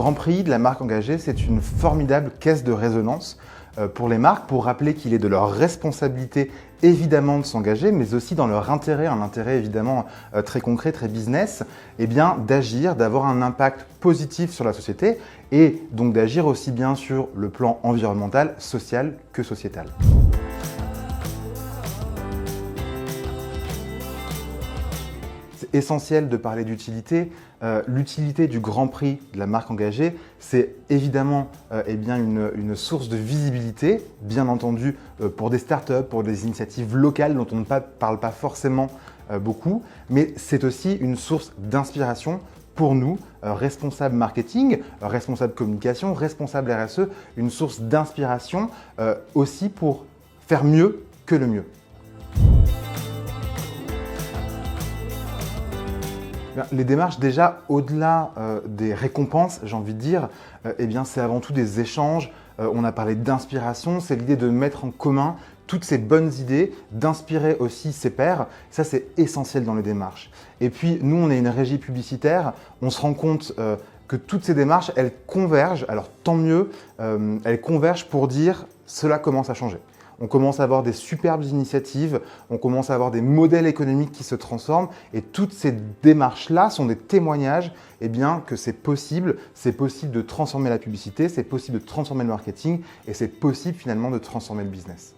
Grand Prix de la marque engagée, c'est une formidable caisse de résonance pour les marques, pour rappeler qu'il est de leur responsabilité évidemment de s'engager, mais aussi dans leur intérêt, un intérêt évidemment très concret, très business, eh bien d'agir, d'avoir un impact positif sur la société et donc d'agir aussi bien sur le plan environnemental, social que sociétal. C'est essentiel de parler d'utilité. L'utilité du Grand Prix de la marque engagée, c'est évidemment une source de visibilité, bien entendu pour des startups, pour des initiatives locales dont on ne parle pas forcément beaucoup, mais c'est aussi une source d'inspiration pour nous, responsables marketing, responsables communication, responsables RSE, une source d'inspiration aussi pour faire mieux que le mieux. Les démarches, déjà, au-delà des récompenses, j'ai envie de dire, c'est avant tout des échanges. On a parlé d'inspiration, c'est l'idée de mettre en commun toutes ces bonnes idées, d'inspirer aussi ses pairs. Ça, c'est essentiel dans les démarches. Et puis, nous, on est une régie publicitaire. On se rend compte que toutes ces démarches, elles convergent. Alors, tant mieux, elles convergent pour dire « cela commence à changer ». On commence à avoir des superbes initiatives, on commence à avoir des modèles économiques qui se transforment et toutes ces démarches-là sont des témoignages que c'est possible de transformer la publicité, c'est possible de transformer le marketing et c'est possible finalement de transformer le business.